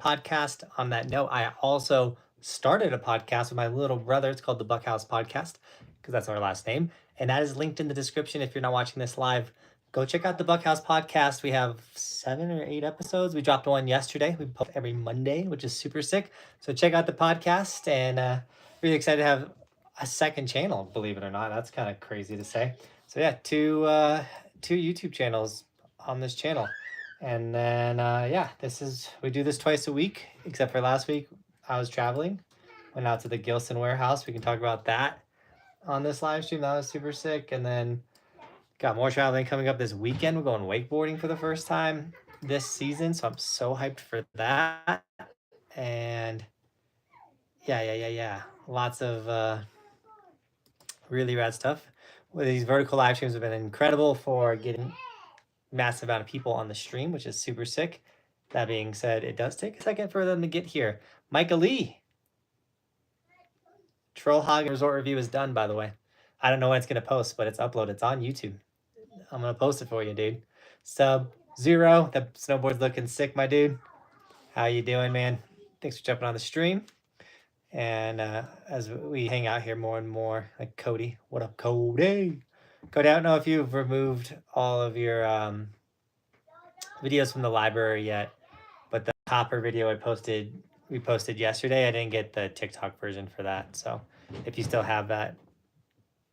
podcast. On that note, I also started a podcast with my little brother. It's called the Buckhouse Podcast because that's our last name. And that is linked in the description if you're not watching this live. Go check out the Buckhouse Podcast. We have 7 or 8 episodes. We dropped one yesterday. We post every Monday, which is super sick. So check out the podcast, and really excited to have a second channel, believe it or not. That's kind of crazy to say. So yeah, two YouTube channels on this channel. And then yeah, we do this twice a week, except for last week I was traveling, went out to the Gilson warehouse. We can talk about that on this live stream. That was super sick. And then got more traveling coming up this weekend. We're going wakeboarding for the first time this season, so I'm so hyped for that. And yeah, lots of really rad stuff. Well, these vertical live streams have been incredible for getting massive amount of people on the stream, which is super sick. That being said, it does take a second for them to get here. Micah Lee. Trollhog Resort review is done, by the way. I don't know when it's going to post, but it's uploaded. It's on YouTube. I'm going to post it for you, dude. Sub-Zero. The snowboard's looking sick, my dude. How you doing, man? Thanks for jumping on the stream. And as we hang out here more and more, like Cody. What up, Cody? Cody, I don't know if you've removed all of your videos from the library yet, but the Copper video we posted yesterday, I didn't get the TikTok version for that. So if you still have that,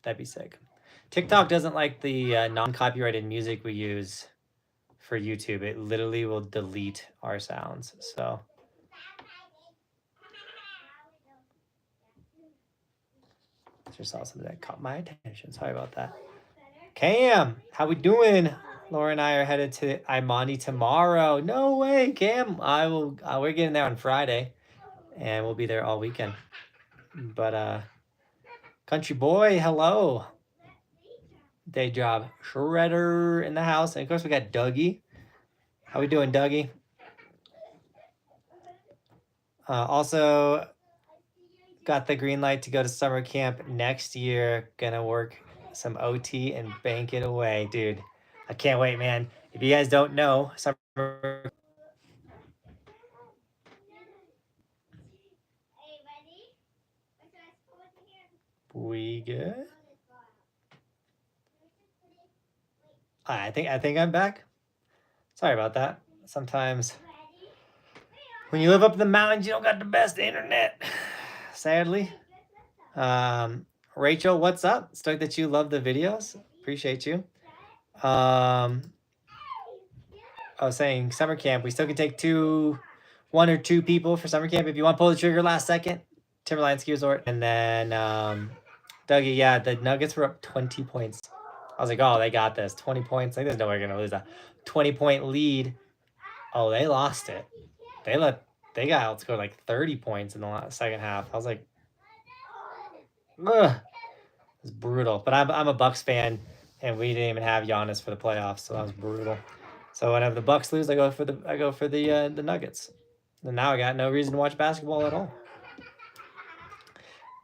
that'd be sick. TikTok doesn't like the non-copyrighted music we use for YouTube. It literally will delete our sounds. So just saw something that caught my attention. Sorry about that. Cam, how we doing? Laura and I are headed to Imani tomorrow. No way, Cam. We're getting there on Friday, and we'll be there all weekend. But country boy, hello. Day job shredder in the house, and of course we got Dougie. How we doing, Dougie? Also got the green light to go to summer camp next year. Gonna work some OT and bank it away, dude. I can't wait, man. If you guys don't know, summer. We good? I think I'm back. Sorry about that. Sometimes when you live up in the mountains, you don't got the best internet, sadly. Rachel, what's up? Stoked that you love the videos. Appreciate you. I was saying summer camp. We still can take 1 or 2 people for summer camp if you want to pull the trigger last second. Timberline Ski Resort. And then Dougie, yeah, the Nuggets were up 20 points. I was like, oh, they got this. 20 points. Like, there's no way they're gonna lose a 20-point lead. Oh, they lost it. They got outscored like 30 points in the second half. I was like, ugh. It's brutal. But I'm a Bucks fan, and we didn't even have Giannis for the playoffs, so that was brutal. So whenever the Bucks lose, I go for the Nuggets. And now I got no reason to watch basketball at all.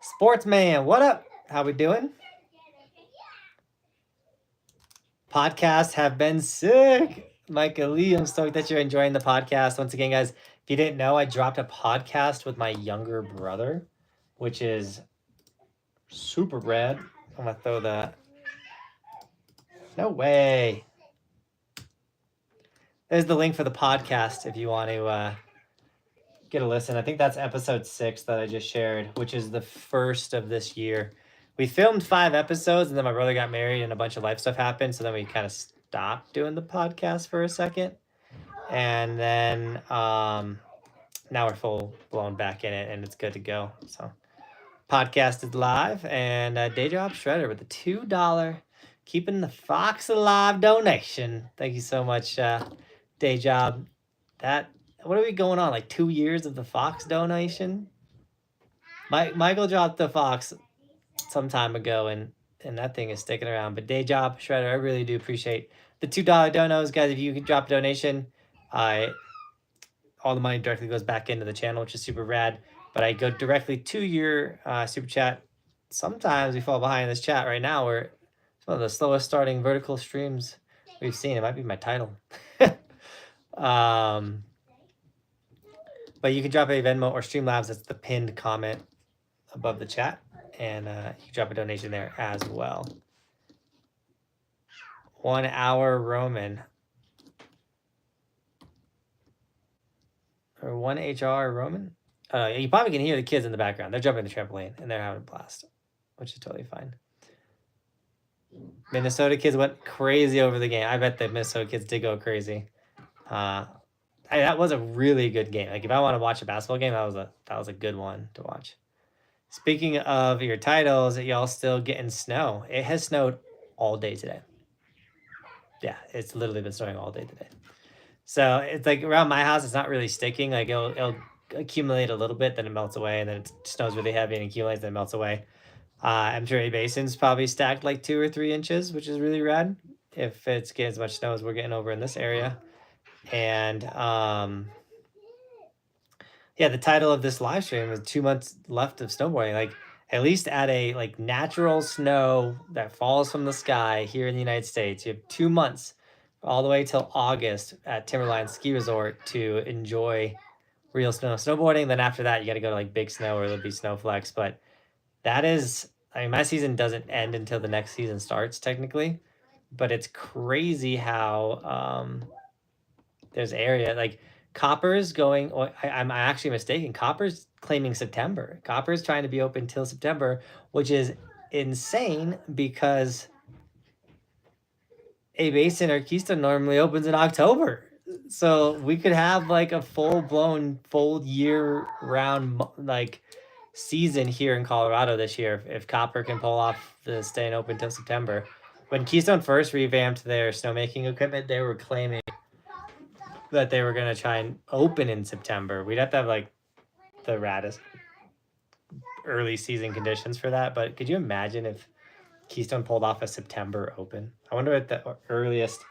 Sportsman, what up? How we doing? Podcasts have been sick. Micah Lee, I'm stoked that you're enjoying the podcast. Once again, guys, if you didn't know, I dropped a podcast with my younger brother, which is super rad. I'm gonna throw that. No way. There's the link for the podcast if you want to get a listen. I think that's episode 6 that I just shared, which is the first of this year. We filmed 5 episodes, and then my brother got married and a bunch of life stuff happened. So then we kind of stopped doing the podcast for a second. And then now we're full blown back in it, and it's good to go. So podcast is live, and Day Job Shredder with the $2 Keeping the Fox Alive donation. Thank you so much, Day Job. What are we going on? Like 2 years of the Fox donation? Michael dropped the Fox some time ago, and that thing is sticking around. But Day Job Shredder, I really do appreciate the $2 donos, guys. If you can drop a donation, all the money directly goes back into the channel, which is super rad. But I go directly to your super chat. Sometimes we fall behind in this chat right now. It's one of the slowest starting vertical streams we've seen. It might be my title. But you can drop a Venmo or Streamlabs. That's the pinned comment above the chat. And you can drop a donation there as well. 1 hour Roman. Or 1 HR Roman. You probably can hear the kids in the background. They're jumping the trampoline and they're having a blast, which is totally fine. Minnesota kids went crazy over the game. I bet the Minnesota kids did go crazy. That was a really good game. Like if I want to watch a basketball game, that was a good one to watch. Speaking of your titles, y'all still getting snow? It has snowed all day today. Yeah, it's literally been snowing all day today. So it's like around my house, it's not really sticking. Like it'll accumulate a little bit, then it melts away, and then it snows really heavy and accumulates, then it melts away. I'm sure A-Basin's probably stacked like 2 or 3 inches, which is really rad. If it's getting as much snow as we're getting over in this area. And yeah, the title of this live stream is 2 months left of snowboarding. Like at least at a like natural snow that falls from the sky here in the United States, you have 2 months all the way till August at Timberline Ski Resort to enjoy real snow snowboarding. Then after that, you got to go to like big snow or there'll be snowflakes. But that is, I mean, my season doesn't end until the next season starts technically, but it's crazy how there's area like Copper's going. I'm actually mistaken. Copper's claiming September. Copper's trying to be open till September, which is insane because A-Basin or Keystone normally opens in October. So we could have like a full-blown, full year-round like season here in Colorado this year if Copper can pull off the staying open till September. When Keystone first revamped their snowmaking equipment, they were claiming that they were going to try and open in September. We'd have to have like the raddest early season conditions for that. But could you imagine if Keystone pulled off a September open? I wonder what the earliest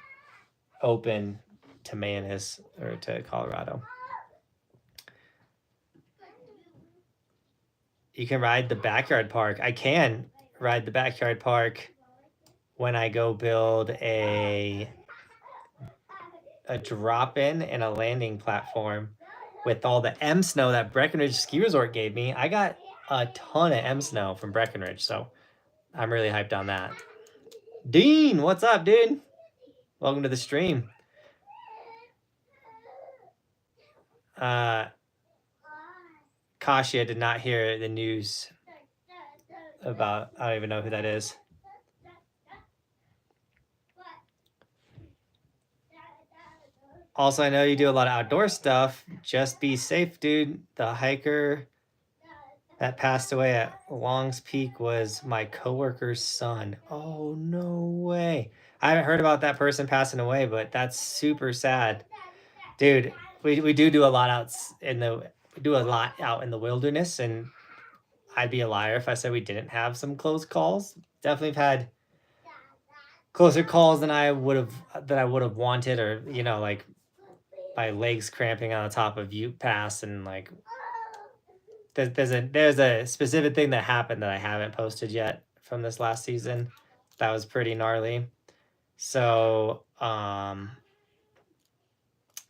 open to Maine is, or to Colorado. You can ride the backyard park. I can ride the backyard park when I go build a drop-in and a landing platform with all the M snow that Breckenridge Ski Resort gave me. I got a ton of M snow from Breckenridge, so I'm really hyped on that. Dean, what's up, dude? Welcome to the stream. Kasia did not hear the news about, I don't even know who that is. Also, I know you do a lot of outdoor stuff. Just be safe, dude. The hiker that passed away at Long's Peak was my coworker's son. Oh, no way. I haven't heard about that person passing away, but that's super sad. Dude, we do a lot out in the wilderness, and I'd be a liar if I said we didn't have some close calls. Definitely have had closer calls than I would have wanted, or you know, like my legs cramping on the top of Ute Pass, and like there's a specific thing that happened that I haven't posted yet from this last season that was pretty gnarly. So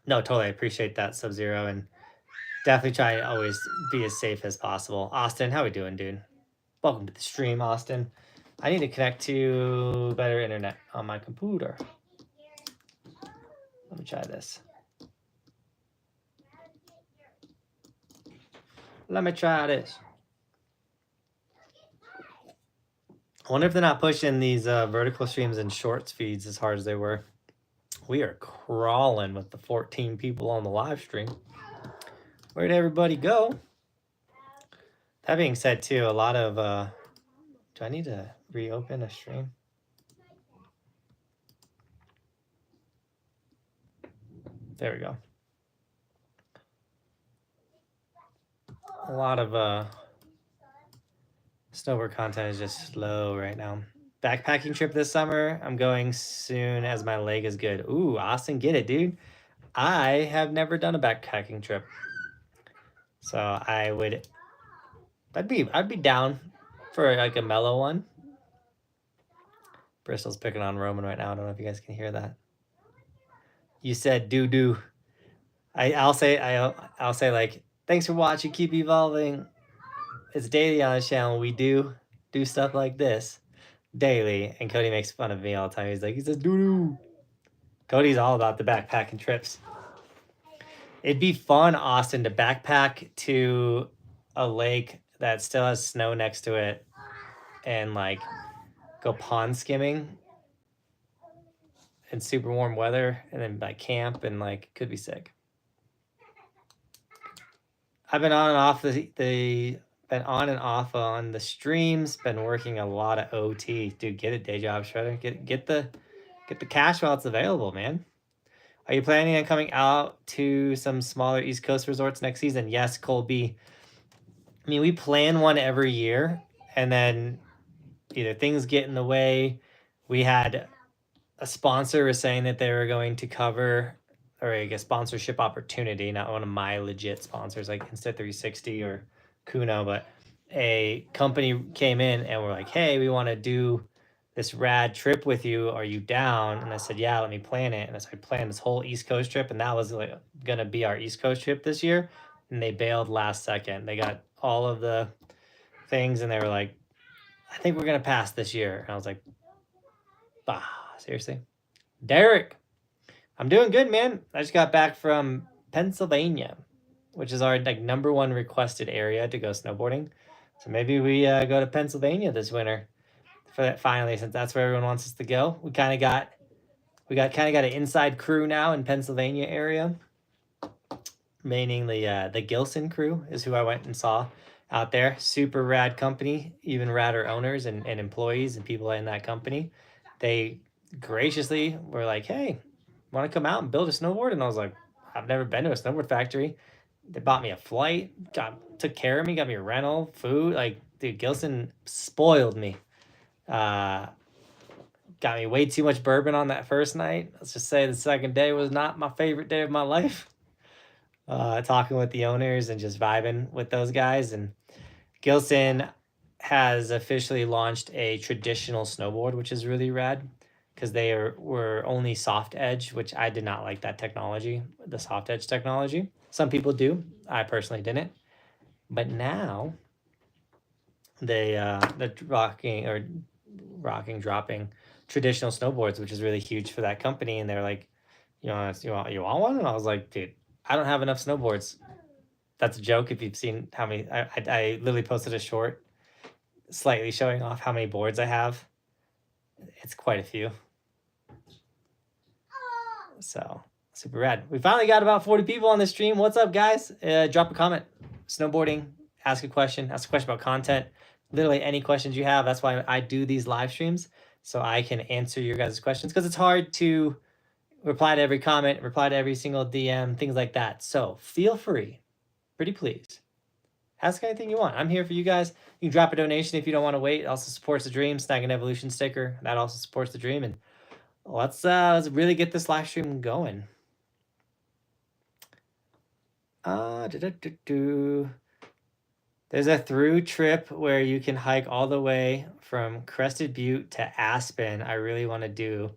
no, totally appreciate that, Sub-Zero, and definitely try to always be as safe as possible. Austin, how we doing, dude? Welcome to the stream, Austin. I need to connect to better internet on my computer. Let me try this. Let me try this. I wonder if they're not pushing these vertical streams and shorts feeds as hard as they were. We are crawling with the 14 people on the live stream. Where'd everybody go? That being said, too, a lot of... do I need to reopen a stream? There we go. A lot of snowboard content is just slow right now. Backpacking trip this summer. I'm going soon as my leg is good. Ooh, Austin, get it, dude. I have never done a backpacking trip. So I'd be down for like a mellow one. Bristol's picking on Roman right now. I don't know if you guys can hear that. You said doo-doo. I'll say like Thanks for watching. Keep evolving. It's daily on the channel. We do stuff like this daily. And Cody makes fun of me all the time. He's like, he says, doo-doo. Cody's all about the backpacking trips. It'd be fun, Austin, to backpack to a lake that still has snow next to it and like go pond skimming in super warm weather and then like camp and like could be sick. I've been on and off been on and off on the streams, been working a lot of OT. Dude, get a day job, Shredder. Get the cash while it's available, man. Are you planning on coming out to some smaller East Coast resorts next season? Yes, Colby. I mean, we plan one every year, and then either things get in the way. We had a sponsor was saying that they were going to cover, or I guess sponsorship opportunity, not one of my legit sponsors like Insta360 or Kuno, but a company came in and were like, hey, we want to do this rad trip with you. Are you down? And I said, yeah, let me plan it. And so I planned this whole East Coast trip, and that was like gonna be our East Coast trip this year. And they bailed last second. They got all of the things, and they were like, I think we're gonna pass this year. And I was like, bah, seriously? Derek, I'm doing good, man. I just got back from Pennsylvania, which is our like #1 requested area to go snowboarding. So maybe we go to Pennsylvania this winter for that finally, since that's where everyone wants us to go. We kind of got an inside crew now in Pennsylvania area, meaning the Gilson crew is who I went and saw out there. Super rad company, even radder owners and employees and people in that company. They graciously were like, hey, want to come out and build a snowboard? And I was like, I've never been to a snowboard factory. They bought me a flight, took care of me, got me a rental, food. Like, dude, Gilson spoiled me. Got me way too much bourbon on that first night. Let's just say the second day was not my favorite day of my life. Talking with the owners and just vibing with those guys. And Gilson has officially launched a traditional snowboard, which is really rad because they were only soft edge, which I did not like that technology, the soft edge technology. Some people do. I personally didn't. But now they're dropping traditional snowboards, which is really huge for that company. And they're like, you want one? And I was like, dude, I don't have enough snowboards. That's a joke. If you've seen how many, I literally posted a short slightly showing off how many boards I have. It's quite a few. So super rad. We finally got about 40 people on the stream. What's up, guys? Drop a comment. Snowboarding, ask a question about content. Literally any questions you have. That's why I do these live streams, so I can answer your guys' questions, because it's hard to reply to every comment, reply to every single DM, things like that. So feel free, pretty please, ask anything you want. I'm here for you guys. You can drop a donation if you don't want to wait. It also supports the dream. Snag an Evolution sticker. That also supports the dream. And let's really get this live stream going. There's a through trip where you can hike all the way from Crested Butte to Aspen. I really want to do,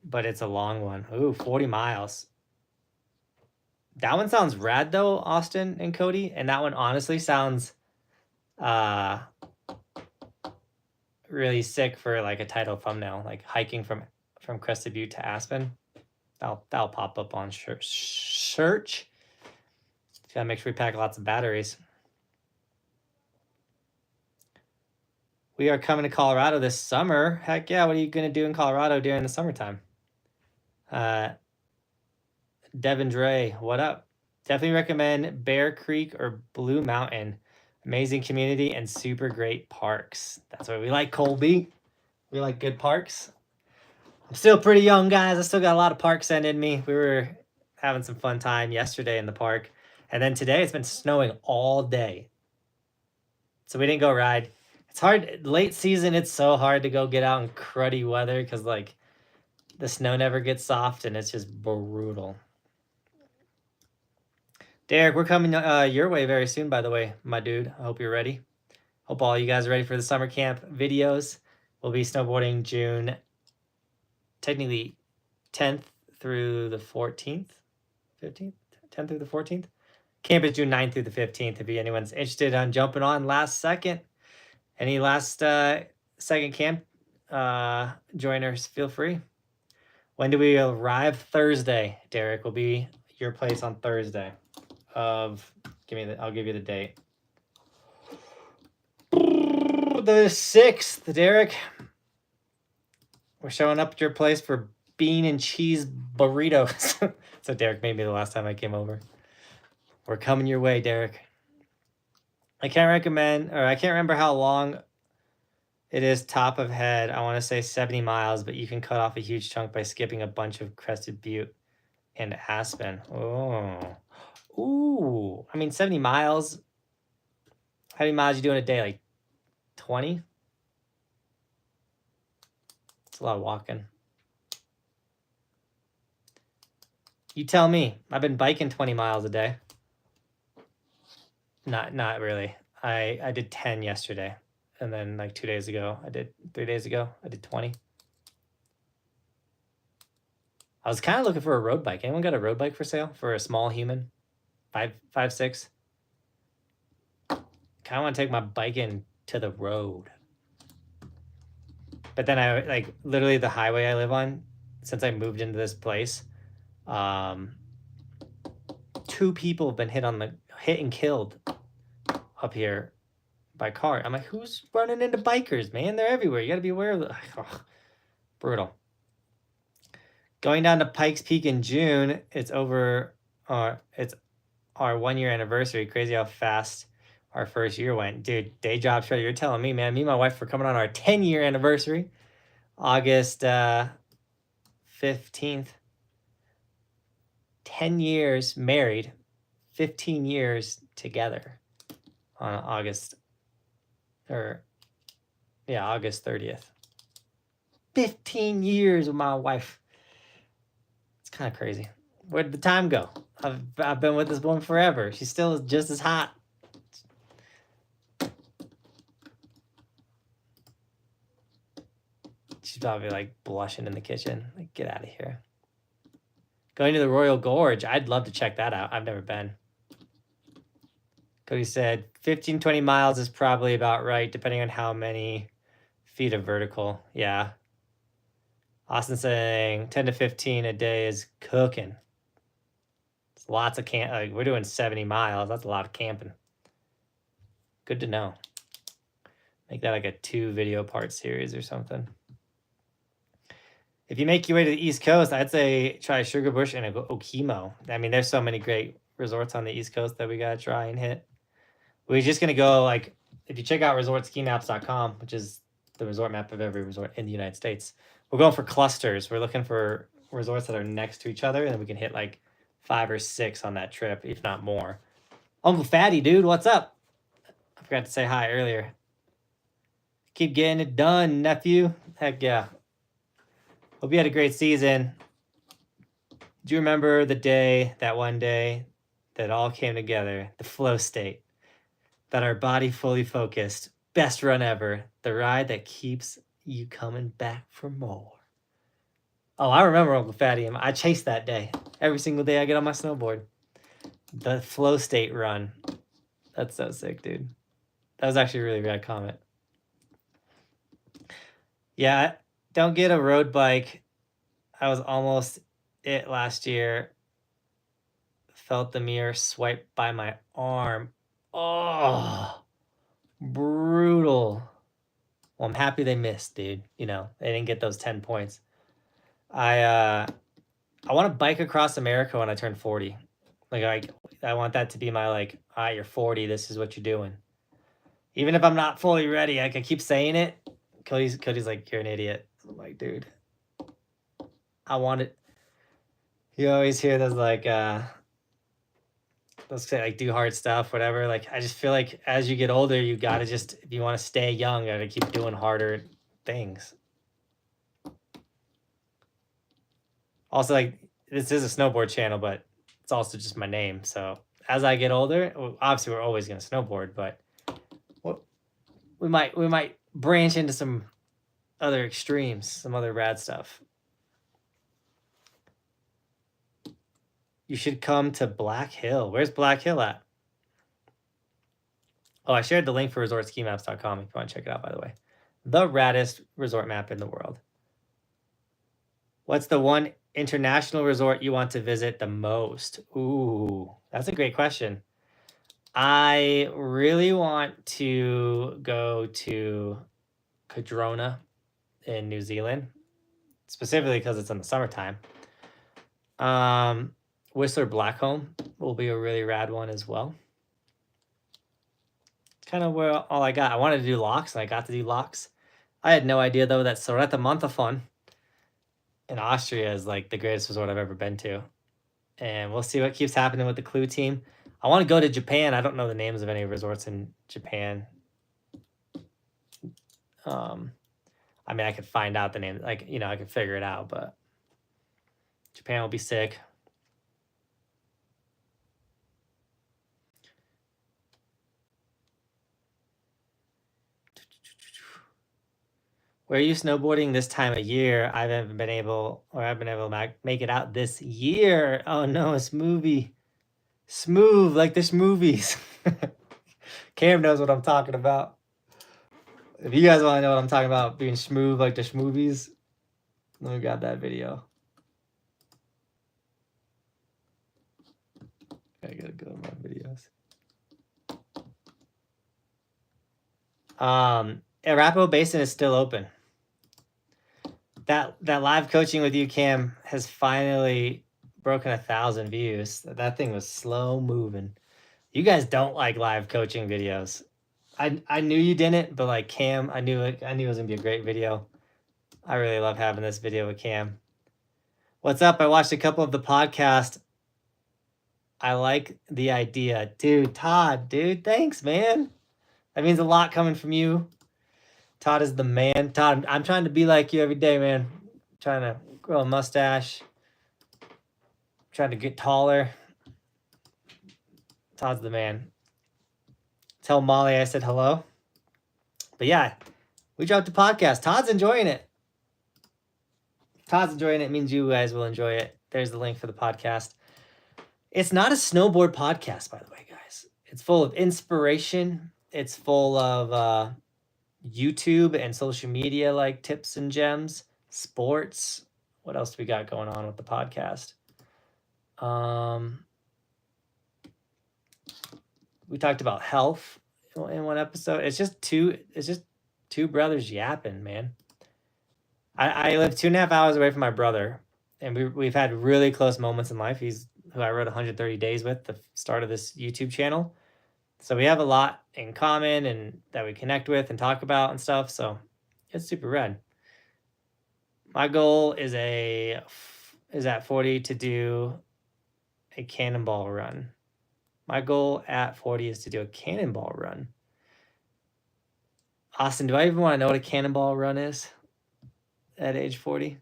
but it's a long one. Ooh, 40 miles. That one sounds rad though, Austin and Cody. And that one honestly sounds really sick for like a title thumbnail, like hiking from Crested Butte to Aspen. That'll pop up on search. Gotta make sure we pack lots of batteries. We are coming to Colorado this summer. Heck yeah, what are you gonna do in Colorado during the summertime? Devin Dre, what up? Definitely recommend Bear Creek or Blue Mountain. Amazing community and super great parks. That's what we like, Colby. We like good parks. I'm still pretty young, guys. I still got a lot of park sand in me. We were having some fun time yesterday in the park. And then today it's been snowing all day. So we didn't go ride. It's hard. Late season, it's so hard to go get out in cruddy weather because like the snow never gets soft and it's just brutal. Derek, we're coming your way very soon, by the way, my dude. I hope you're ready. Hope all you guys are ready for the summer camp videos. We'll be snowboarding June, technically 10th through the 14th, 15th, 10th through the 14th. Camp is June 9th through the 15th. If anyone's interested on jumping on last second, any last second camp joiners, feel free. When do we arrive? Thursday. Derek will be your place on Thursday. I'll give you the date. The 6th, Derek. We're showing up at your place for bean and cheese burritos. So Derek made me the last time I came over. We're coming your way, Derek. I can't remember how long it is top of head. I want to say 70 miles, but you can cut off a huge chunk by skipping a bunch of Crested Butte and Aspen. Oh. Ooh. I mean, 70 miles. How many miles you do in a day? Like 20? It's a lot of walking. You tell me. I've been biking 20 miles a day. Not really. I did 10 yesterday. And then like 3 days ago, I did 20. I was kind of looking for a road bike. Anyone got a road bike for sale for a small human? 5'6"? Kind of want to take my bike in to the road. But then I like literally the highway I live on, since I moved into this place, 2 people have been hit and killed up here by car. I'm like, who's running into bikers, man? They're everywhere. You got to be aware of it. Oh, brutal. Going down to Pikes Peak in June. It's over. It's our 1-year anniversary. Crazy how fast our first year went. Dude, day job show. You're telling me, man. Me and my wife were coming on our 10-year anniversary. August 15th. 10 years married. 15 years together on August 30th. 15 years with my wife. It's kind of crazy. Where'd the time go? I've been with this woman forever. She's still just as hot. She's probably like blushing in the kitchen. Like, get out of here. Going to the Royal Gorge. I'd love to check that out. I've never been. Cody said 15, 20 miles is probably about right, depending on how many feet of vertical. Yeah. Austin saying 10 to 15 a day is cooking. It's lots of camp. Like, we're doing 70 miles. That's a lot of camping. Good to know. Make that like a 2 video part series or something. If you make your way to the East Coast, I'd say try Sugar Bush and Okemo. I mean, there's so many great resorts on the East Coast that we got to try and hit. We're just going to go, like, if you check out resortskimaps.com, which is the resort map of every resort in the United States, we're going for clusters. We're looking for resorts that are next to each other, and then we can hit like 5 or 6 on that trip, if not more. Uncle Fatty, dude, what's up? I forgot to say hi earlier. Keep getting it done, nephew. Heck yeah. Hope you had a great season. Do you remember that one day that all came together, the flow state, that our body fully focused, best run ever, the ride that keeps you coming back for more. Oh, I remember Uncle Fatty. I chased that day. Every single day I get on my snowboard. The flow state run. That's so sick, dude. That was actually a really rad comment. Yeah, don't get a road bike. I was almost it last year. Felt the mirror swipe by my arm. Oh, brutal. Well, I'm happy they missed, dude. You know, they didn't get those 10 points. I want to bike across America when I turn 40. Like, I want that to be my, like, all right, you're 40, this is what you're doing. Even if I'm not fully ready, I can keep saying it. Cody's like, you're an idiot. I'm like, dude, I want it. You always hear those, like, let's say, like, do hard stuff, whatever. Like, I just feel like as you get older, you gotta just, if you want to stay young, you gotta keep doing harder things. Also, like, this is a snowboard channel, but it's also just my name. So as I get older, obviously we're always gonna snowboard, but we might branch into some other extremes, some other rad stuff. You should come to Black Hill. Where's Black Hill at? Oh, I shared the link for resortskimaps.com if you want to check it out, by the way. The raddest resort map in the world. What's the one international resort you want to visit the most? Ooh, that's a great question. I really want to go to Cardrona in New Zealand, specifically because it's in the summertime. Whistler Blackcomb will be a really rad one as well. It's kind of where all I got. I wanted to do locks, and I got to do locks. I had no idea, though, that Soretta Montafon in Austria is like the greatest resort I've ever been to. And we'll see what keeps happening with the Clue team. I want to go to Japan. I don't know the names of any resorts in Japan. I mean, I could find out the name. Like, you know, I could figure it out, but Japan will be sick. Where are you snowboarding this time of year? I haven't been able, or I've been able to make it out this year. Oh no, it's movie. Smooth, like the movies. Cam knows what I'm talking about. If you guys want to know what I'm talking about, being smooth like the movies, let me grab that video. I gotta go to my videos. Arapahoe Basin is still open. That live coaching with you, Cam, has finally broken 1,000 views. That thing was slow moving. You guys don't like live coaching videos. I knew you didn't, but like Cam, I knew it was gonna be a great video. I really love having this video with Cam. What's up? I watched a couple of the podcast. I like the idea. Dude, Todd, dude, thanks, man. That means a lot coming from you. Todd is the man. Todd, I'm trying to be like you every day, man. I'm trying to grow a mustache. I'm trying to get taller. Todd's the man. Tell Molly I said hello. But yeah, we dropped a podcast. Todd's enjoying it. Todd's enjoying it means you guys will enjoy it. There's the link for the podcast. It's not a snowboard podcast, by the way, guys. It's full of inspiration. It's full of YouTube and social media like tips and gems, sports. What else do we got going on with the podcast? We talked about health in one episode. It's just two brothers yapping, man. I live 2.5 hours away from my brother, and we've had really close moments in life. He's who I wrote 130 Days with, the start of this YouTube channel. So we have a lot in common and that we connect with and talk about and stuff. So it's super rad. My goal is at 40 to do a cannonball run. My goal at 40 is to do a cannonball run. Austin, do I even want to know what a cannonball run is at age 40?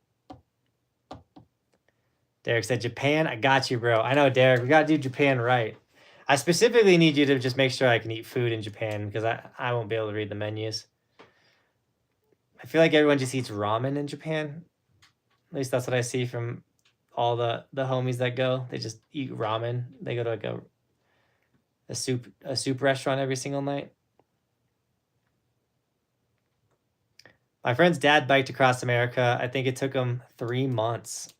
Derek said, Japan, I got you, bro. I know, Derek, we got to do Japan right. I specifically need you to just make sure I can eat food in Japan because I won't be able to read the menus. I feel like everyone just eats ramen in Japan. At least that's what I see from all the homies that go. They just eat ramen. They go to like a soup restaurant every single night. My friend's dad biked across America. I think it took him 3 months.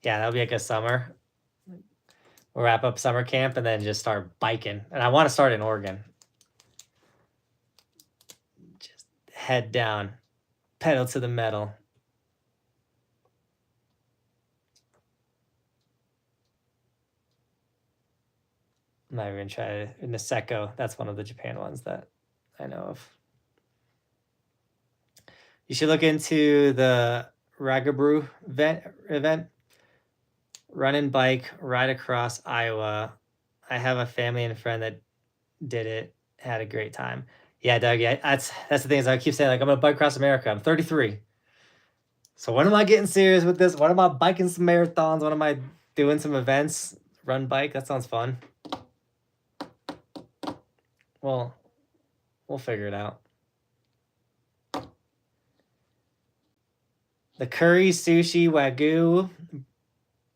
Yeah, that'll be like a summer. We'll wrap up summer camp and then just start biking. And I want to start in Oregon. Just head down, pedal to the metal. I'm not even going to try Niseko. That's one of the Japan ones that I know of. You should look into the Ragabrew event. Run and bike, ride across Iowa. I have a family and a friend that did it, had a great time. Yeah, Doug, yeah, that's the thing is I keep saying, like, I'm going to bike across America. I'm 33. So when am I getting serious with this? When am I biking some marathons? When am I doing some events? Run bike? That sounds fun. Well, we'll figure it out. The curry, sushi, wagyu,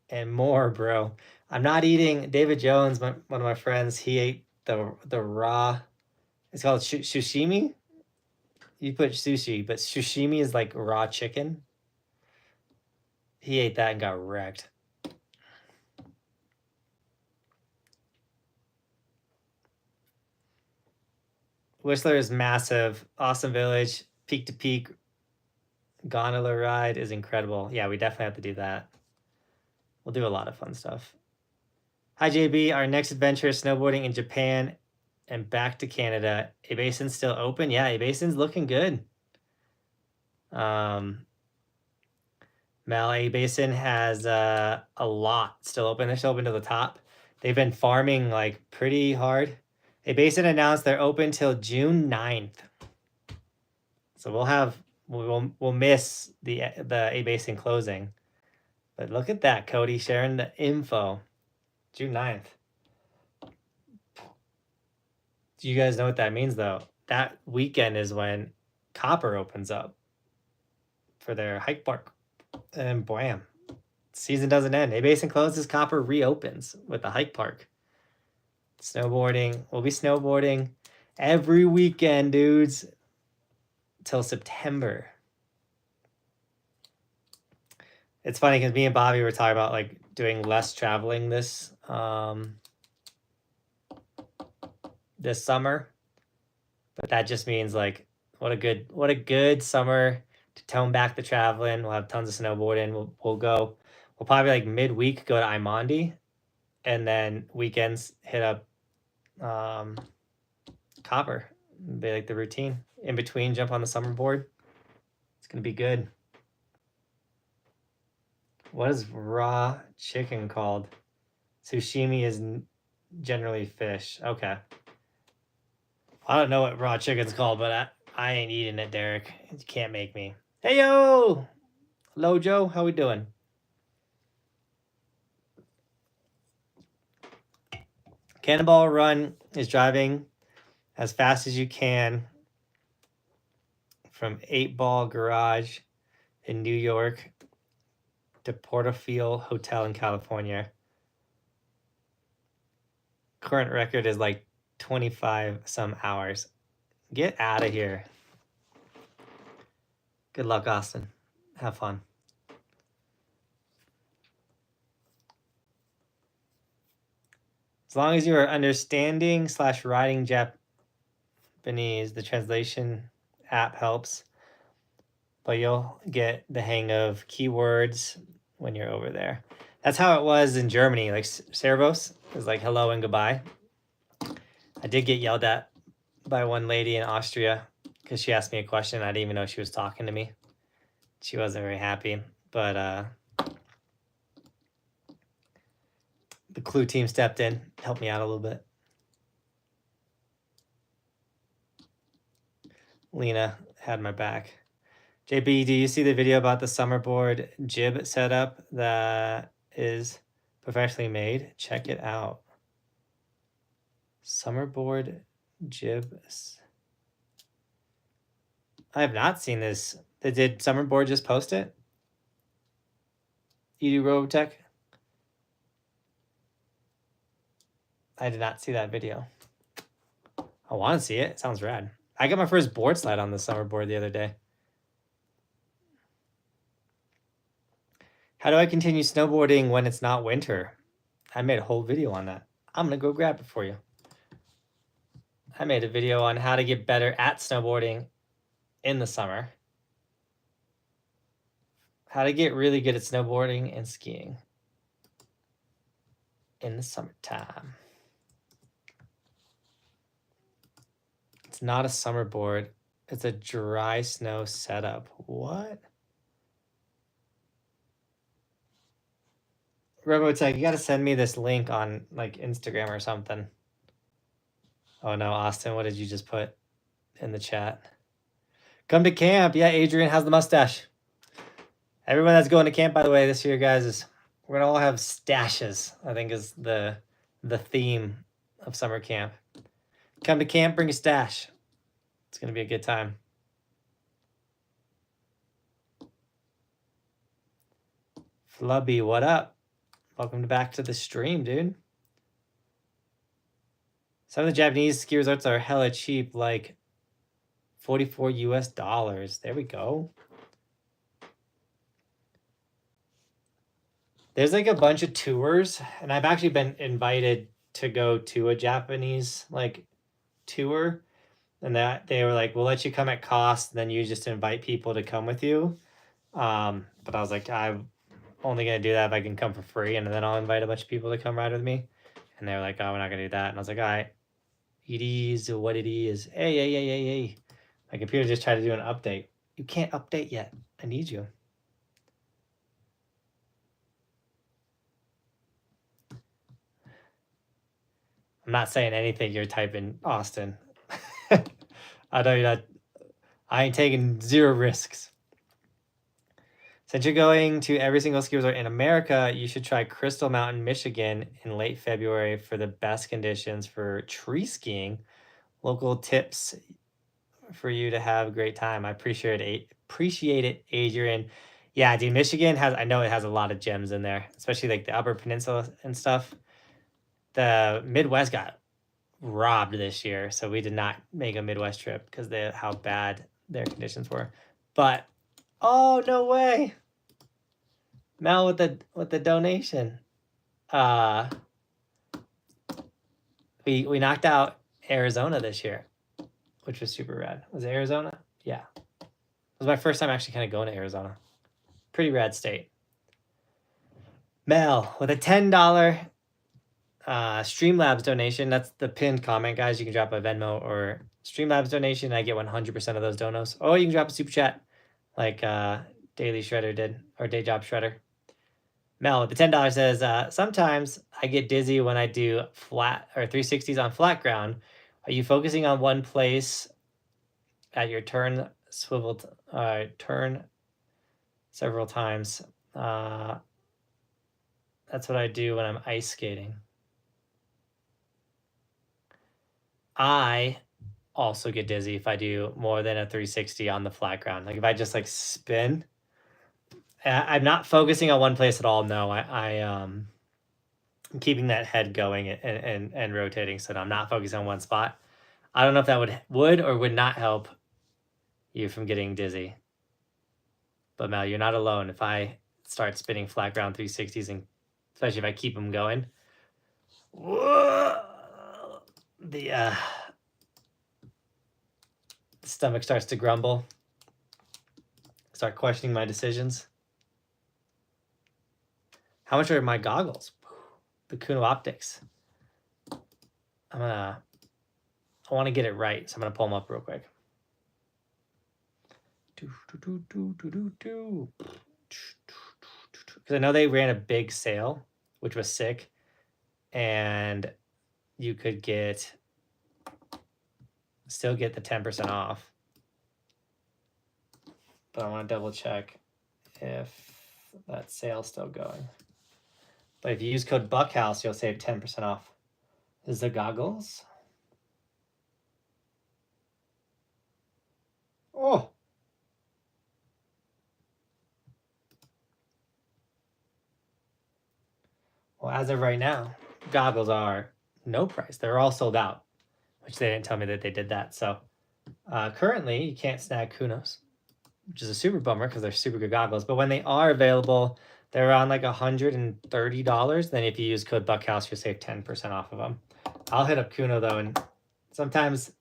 and more, bro. I'm not eating. David Jones, one of my friends, he ate the raw. It's called sushimi. You put sushi, but sushimi is like raw chicken. He ate that and got wrecked. Whistler is massive. Awesome Village, peak to peak gondola ride is incredible. Yeah, we definitely have to do that. We'll do a lot of fun stuff. Hi, JB. Our next adventure is snowboarding in Japan and back to Canada. A-Basin's still open? Yeah, A-Basin's looking good. Mel, A-Basin has a lot still open. They're still open to the top. They've been farming like pretty hard. A-Basin announced they're open till June 9th. So we'll miss the A-Basin closing. But look at that, Cody, sharing the info. June 9th. Do you guys know what that means, though? That weekend is when Copper opens up for their hike park. And bam, season doesn't end. A-Basin closes, Copper reopens with the hike park. Snowboarding. We'll be snowboarding every weekend, dudes, till September. It's funny because me and Bobby were talking about like doing less traveling this this summer, but that just means like what a good summer to tone back the traveling. We'll have tons of snowboarding. We'll probably like midweek go to Aimondi, and then weekends hit up Copper. Be like the routine in between. Jump on the summer board. It's gonna be good. What is raw chicken called? Sushimi is generally fish. Okay. I don't know what raw chicken's called, but I ain't eating it, Derek. You can't make me. Hey, yo! Hello, Joe. How we doing? Cannonball Run is driving as fast as you can from 8 Ball Garage in New York to Porterfield Hotel in California. Current record is like 25 some hours. Get out of here. Good luck, Austin. Have fun. As long as you are understanding / writing Japanese, the translation app helps. But you'll get the hang of keywords when you're over there. That's how it was in Germany. Like Servos is like hello and goodbye. I did get yelled at by one lady in Austria because she asked me a question. I didn't even know she was talking to me. She wasn't very happy, but the Clue team stepped in, helped me out a little bit. Lena had my back. JB, do you see the video about the summerboard jib setup that is professionally made? Check it out. Summerboard jib. I have not seen this. Did Summerboard just post it? You do Robotech? I did not see that video. I want to see it. It sounds rad. I got my first board slide on the Summerboard the other day. How do I continue snowboarding when it's not winter? I made a whole video on that. I'm going to go grab it for you. I made a video on how to get better at snowboarding in the summer. How to get really good at snowboarding and skiing in the summertime. It's not a summer board. It's a dry snow setup. What? Robotech, you got to send me this link on like Instagram or something. Oh no, Austin, what did you just put in the chat? Come to camp. Yeah, Adrian has the mustache. Everyone that's going to camp, by the way, this year, guys, we're gonna all have stashes. I think is the theme of summer camp. Come to camp, bring a stash. It's gonna be a good time. Flubby, what up? Welcome back to the stream, dude. Some of the Japanese ski resorts are hella cheap, like $44 US. There we go. There's like a bunch of tours, and I've actually been invited to go to a Japanese like tour, and that they were like, we'll let you come at cost, and then you just invite people to come with you. But I was like, I'm only gonna do that if I can come for free, and then I'll invite a bunch of people to come ride with me. And they were like, oh, we're not gonna do that. And I was like, all right, it is what it is. Hey. My computer just tried to do an update. You can't update yet. I need you. I'm not saying anything you're typing, Austin. I know you're not. I ain't taking zero risks. Since you're going to every single ski resort in America, you should try Crystal Mountain, Michigan in late February for the best conditions for tree skiing. Local tips for you to have a great time. I appreciate it, Adrian. Yeah, dude, Michigan has, I know it has a lot of gems in there, especially like the Upper Peninsula and stuff. The Midwest got robbed this year, so we did not make a Midwest trip because of how bad their conditions were. But oh, no way. Mel with the donation. We knocked out Arizona this year, which was super rad. Was it Arizona? Yeah. It was my first time actually kind of going to Arizona. Pretty rad state. Mel with a $10 Streamlabs donation. That's the pinned comment, guys. You can drop a Venmo or Streamlabs donation. I get 100% of those donos. Oh, you can drop a super chat like Daily Shredder did, or Day Job Shredder. Mel with the $10 says, sometimes I get dizzy when I do flat or 360s on flat ground. Are you focusing on one place at your turn, turn several times? That's what I do when I'm ice skating. I also get dizzy if I do more than a 360 on the flat ground. Like if I just like spin, I'm not focusing on one place at all. No, I'm keeping that head going and rotating, so I'm not focusing on one spot. I don't know if that would or would not help you from getting dizzy. But Mel, you're not alone. If I start spinning flat ground 360s, and especially if I keep them going, the stomach starts to grumble. Start questioning my decisions. How much are my goggles? The Kuno Optics. I want to get it right, so I'm gonna pull them up real quick. Because I know they ran a big sale, which was sick, and you could still get the 10% off. But I want to double check if that sale's still going. But if you use code Buckhouse, you'll save 10% off. This is the goggles. Oh. Well, as of right now, goggles are no price. They're all sold out, which they didn't tell me that they did that. So currently, you can't snag Kunos, which is a super bummer because they're super good goggles. But when they are available, they're around like $130. Then if you use code Buckhouse, you'll save 10% off of them. I'll hit up Kuno though, and sometimes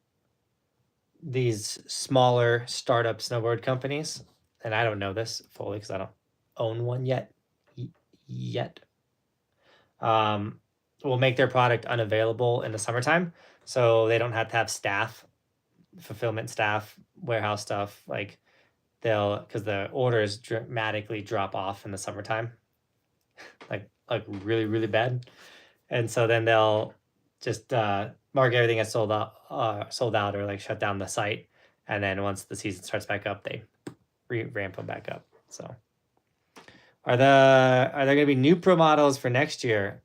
these smaller startup snowboard companies, and I don't know this fully because I don't own one yet, will make their product unavailable in the summertime, so they don't have to have staff, fulfillment staff, warehouse stuff. Like because the orders dramatically drop off in the summertime, like really, really bad. And so then they'll just mark everything as sold out or like shut down the site. And then once the season starts back up, they ramp them back up. So are there going to be new pro models for next year?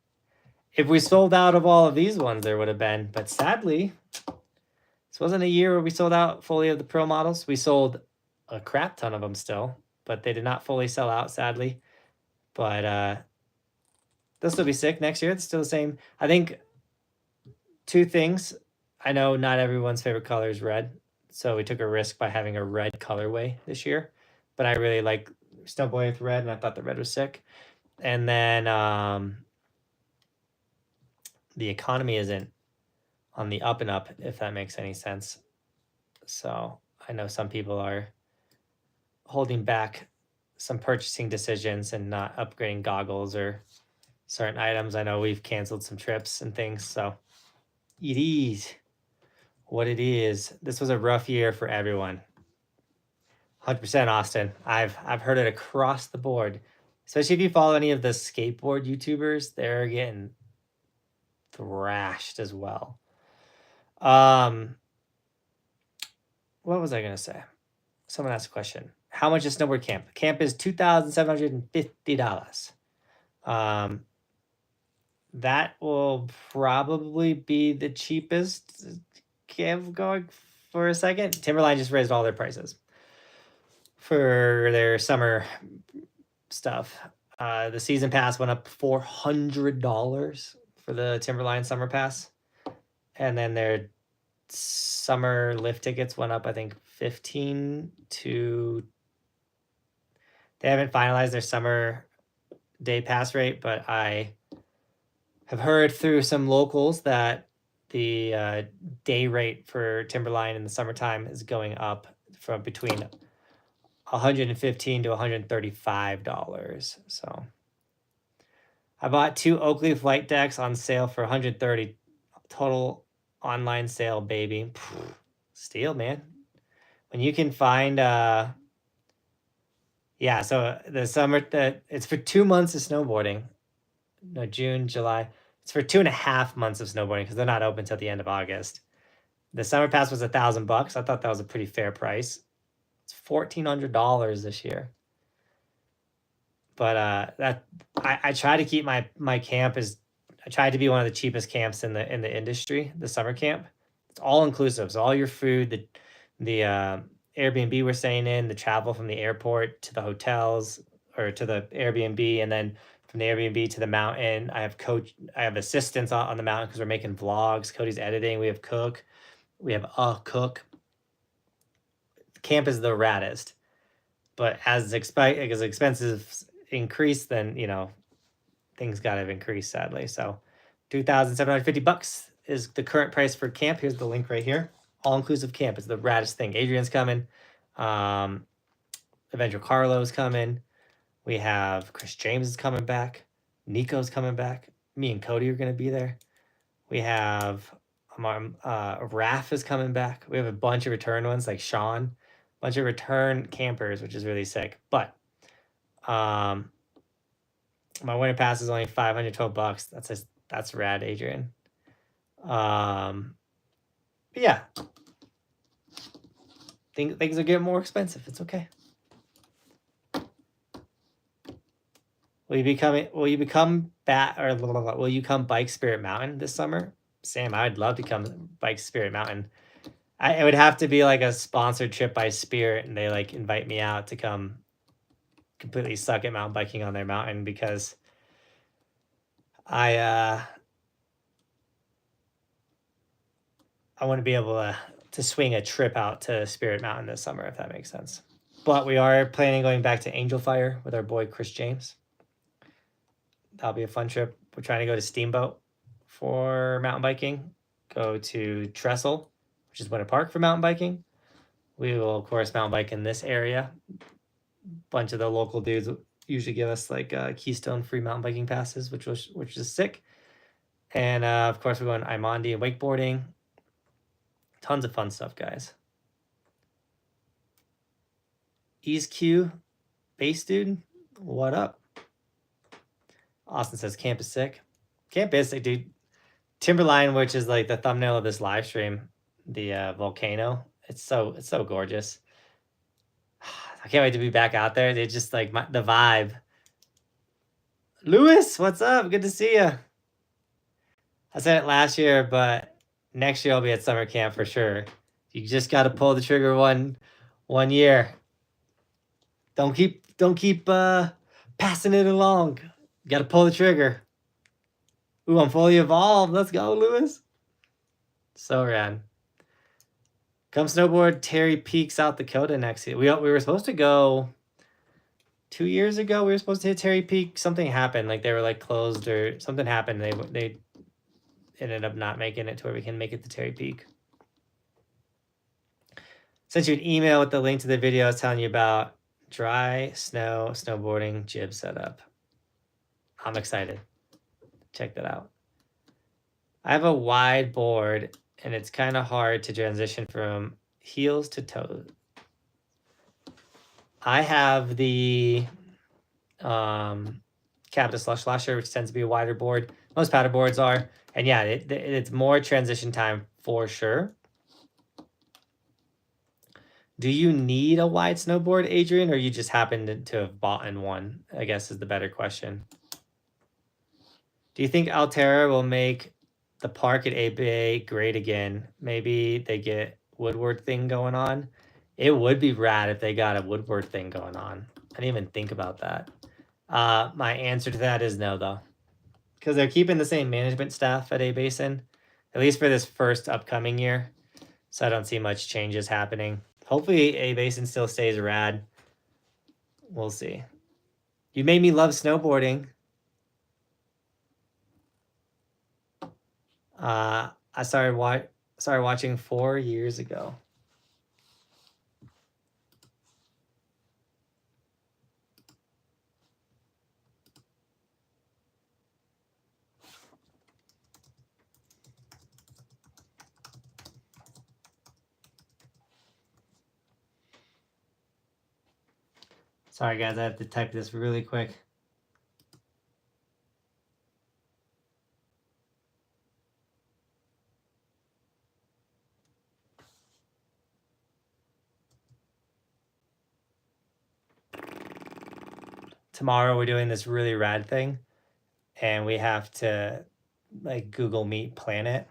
If we sold out of all of these ones, there would have been. But sadly, this wasn't a year where we sold out fully of the pro models. We sold a crap ton of them still, but they did not fully sell out, sadly. But This will be sick next year. It's still the same. I think two things. I know not everyone's favorite color is red, so we took a risk by having a red colorway this year. But I really like snowboarding with red, and I thought the red was sick. And then the economy isn't on the up and up, if that makes any sense. So I know some people are holding back some purchasing decisions and not upgrading goggles or certain items. I know we've canceled some trips and things, so it is what it is. This was a rough year for everyone. 100% Austin. I've heard it across the board, especially if you follow any of the skateboard YouTubers. They're getting thrashed as well. What was I gonna say? Someone asked a question. How much is Snowboard Camp? Camp is $2,750. That will probably be the cheapest camp going for a second. Timberline just raised all their prices for their summer stuff. The season pass went up $400 for the Timberline summer pass, and then their summer lift tickets went up, I think, 15 to. They haven't finalized their summer day pass rate, but I have heard through some locals that the day rate for Timberline in the summertime is going up from between $115 to $135. So I bought 2 Oakley flight decks on sale for $130. Total online sale, baby. Steal, man. When you can find yeah, so the summer, it's for 2 months of snowboarding. No, June, July. It's for 2.5 months of snowboarding because they're not open till the end of August. The summer pass was $1,000. I thought that was a pretty fair price. It's $1,400 this year. But I try to keep my camp as I tried to be one of the cheapest camps in the industry. The summer camp, it's all inclusive. So all your food, the Airbnb we're staying in, the travel from the airport to the hotels or to the Airbnb, and then from the Airbnb to the mountain. I have assistants on the mountain because we're making vlogs. Cody's editing. We have cook. We have a cook. Camp is the raddest, but as expenses increase, then things gotta increase, sadly. So $2,750 is the current price for camp. Here's the link right here. All-inclusive camp is the raddest thing. Adrian's coming. Avenger Carlo's coming. We have Chris James is coming back. Nico's coming back. Me and Cody are going to be there. We have Raph is coming back. We have a bunch of return ones like Sean. A bunch of return campers, which is really sick. But my winter pass is only $512. That's rad, Adrian. But yeah, things are getting more expensive. It's okay. Will you come Bike Spirit Mountain this summer? Sam, I'd love to come Bike Spirit Mountain. It would have to be like a sponsored trip by Spirit, and they like invite me out to come completely suck at mountain biking on their mountain because I want to be able to swing a trip out to Spirit Mountain this summer, if that makes sense. But we are planning going back to Angel Fire with our boy Chris James. That'll be a fun trip. We're trying to go to Steamboat for mountain biking, go to Trestle, which is Winter Park for mountain biking. We will, of course, mountain bike in this area. A bunch of the local dudes usually give us like Keystone free mountain biking passes, which is sick. And of course, we're going to Imondi and wakeboarding. Tons of fun stuff, guys. East Q, base dude, what up? Austin says camp is sick. Camp is sick, dude. Timberline, which is like the thumbnail of this live stream, the volcano. It's so gorgeous. I can't wait to be back out there. They just like the vibe. Lewis, what's up? Good to see you. I said it last year, but next year I'll be at summer camp for sure. You just got to pull the trigger one year. Don't keep passing it along. You got to pull the trigger. Ooh, I'm fully evolved. Let's go, Lewis. So rad. Come snowboard Terry Peak, South Dakota next year. We were supposed to go 2 years ago. We were supposed to hit Terry Peak. Something happened. Like they were like closed or something happened. They ended up not making it to where we can make it to Terry Peak. Sent you an email with the link to the video I was telling you about dry snow snowboarding jib setup. I'm excited. Check that out. I have a wide board and it's kind of hard to transition from heels to toes. I have the Capita Slush Lasher, which tends to be a wider board. Most paddle boards are. And yeah, it's more transition time for sure. Do you need a wide snowboard, Adrian, or you just happen to have bought in one? I guess is the better question. Do you think Altera will make the park at A-Bay great again? Maybe they get Woodward thing going on. It would be rad if they got a Woodward thing going on. I didn't even think about that. My answer to that is no, though. Because they're keeping the same management staff at A-Basin, at least for this first upcoming year. So I don't see much changes happening. Hopefully A-Basin still stays rad. We'll see. You made me love snowboarding. I started watching 4 years ago. Sorry, guys, I have to type this really quick. Tomorrow we're doing this really rad thing, and we have to like Google Meet plan it.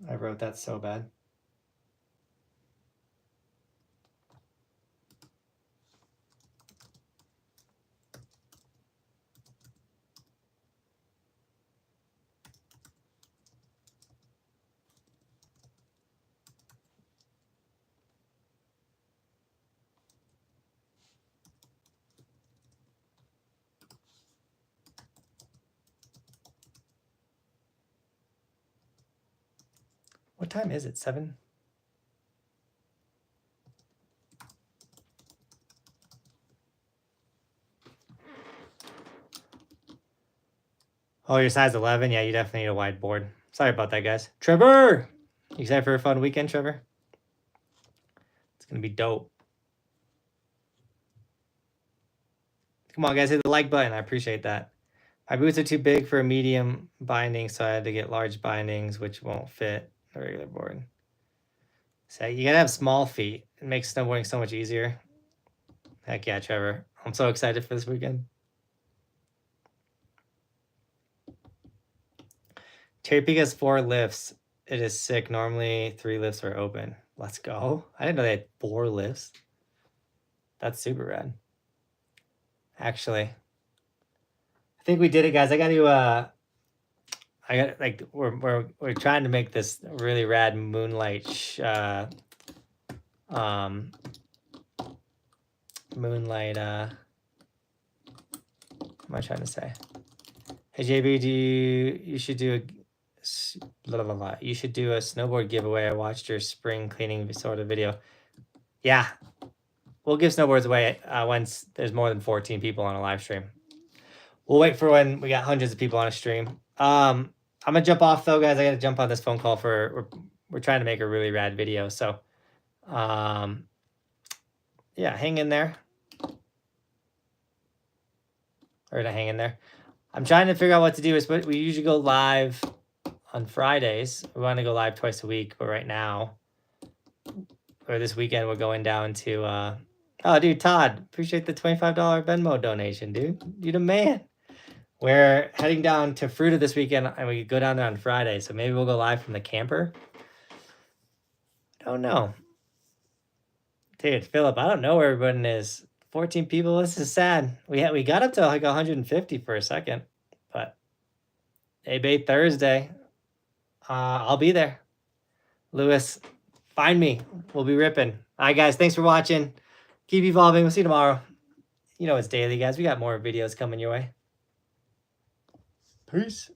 I wrote that so bad. What time is it? 7? Oh, you're size 11? Yeah, you definitely need a wide board. Sorry about that, guys. Trevor! You excited for a fun weekend, Trevor? It's going to be dope. Come on, guys, hit the like button. I appreciate that. My boots are too big for a medium binding, so I had to get large bindings, which won't fit a regular board. So you gotta have small feet. It makes snowboarding so much easier. Heck yeah, Trevor. I'm so excited for this weekend. Terry Peak has 4 lifts. It is sick. Normally 3 lifts are open. Let's go. I didn't know they had 4 lifts. That's super rad. Actually, I think we did it, guys. I got to I got like we're trying to make this really rad moonlight moonlight what am I trying to say? Hey JB, you should do a you should do a snowboard giveaway. I watched your spring cleaning sort of video. Yeah, we'll give snowboards away once there's more than 14 people on a live stream. We'll wait for when we got hundreds of people on a stream. I'm gonna jump off though, guys. I gotta jump on this phone call for we're trying to make a really rad video. So yeah, hang in there. Or to hang in there. I'm trying to figure out what to do. But we usually go live on Fridays. We want to go live twice a week, but right now, or this weekend, we're going down to oh dude, Todd, appreciate the $25 Venmo donation, dude. You're the man. We're heading down to Fruita this weekend, and we go down there on Friday, so maybe we'll go live from the camper. I don't know. Dude, Philip, I don't know where everyone is. 14 people. This is sad. We got up to like 150 for a second, but A-Bay Thursday. I'll be there. Lewis, find me. We'll be ripping. All right, guys. Thanks for watching. Keep evolving. We'll see you tomorrow. You know it's daily, guys. We got more videos coming your way. Peace.